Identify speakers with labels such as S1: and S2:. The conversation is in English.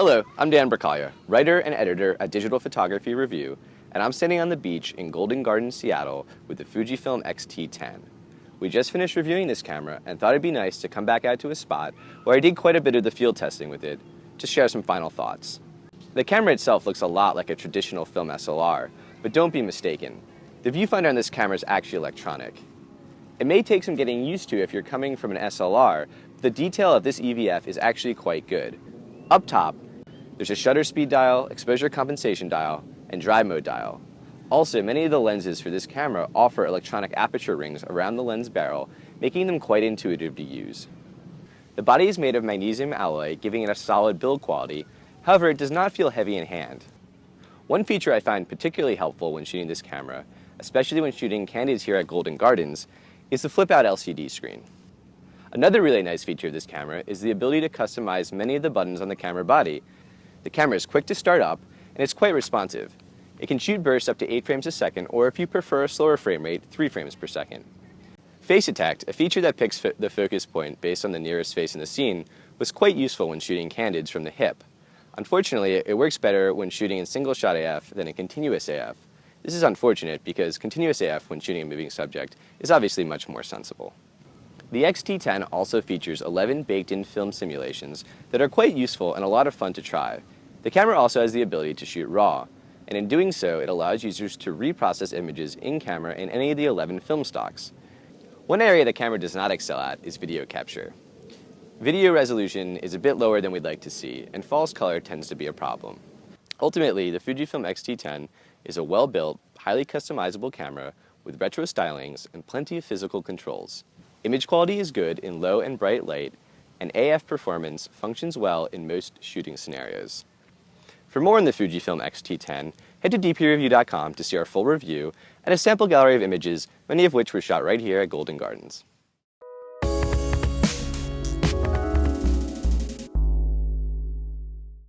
S1: Hello, I'm Dan Bracaglia, writer and editor at Digital Photography Review, and I'm standing on the beach in Golden Gardens, Seattle with the Fujifilm X-T10. We just finished reviewing this camera and thought it'd be nice to come back out to a spot where I did quite a bit of the field testing with it to share some final thoughts. The camera itself looks a lot like a traditional film SLR, but don't be mistaken. The viewfinder on this camera is actually electronic. It may take some getting used to if you're coming from an SLR, but the detail of this EVF is actually quite good. Up top, there's a shutter speed dial, exposure compensation dial, and dry mode dial. Also, many of the lenses for this camera offer electronic aperture rings around the lens barrel, making them quite intuitive to use. The body is made of magnesium alloy, giving it a solid build quality. However, it does not feel heavy in hand. One feature I find particularly helpful when shooting this camera, especially when shooting candids here at Golden Gardens, is the flip-out LCD screen. Another really nice feature of this camera is the ability to customize many of the buttons on the camera body. The camera is quick to start up, and it's quite responsive. It can shoot bursts up to 8 frames a second, or if you prefer a slower frame rate, 3 frames per second. Face Detect, a feature that picks the focus point based on the nearest face in the scene, was quite useful when shooting candids from the hip. Unfortunately, it works better when shooting in single-shot AF than in continuous AF. This is unfortunate because continuous AF when shooting a moving subject is obviously much more sensible. The X-T10 also features 11 baked-in film simulations that are quite useful and a lot of fun to try. The camera also has the ability to shoot RAW, and in doing so, it allows users to reprocess images in camera in any of the 11 film stocks. One area the camera does not excel at is video capture. Video resolution is a bit lower than we'd like to see, and false color tends to be a problem. Ultimately, the Fujifilm X-T10 is a well-built, highly customizable camera with retro stylings and plenty of physical controls. Image quality is good in low and bright light, and AF performance functions well in most shooting scenarios. For more on the Fujifilm X-T10, head to dpreview.com to see our full review and a sample gallery of images, many of which were shot right here at Golden Gardens.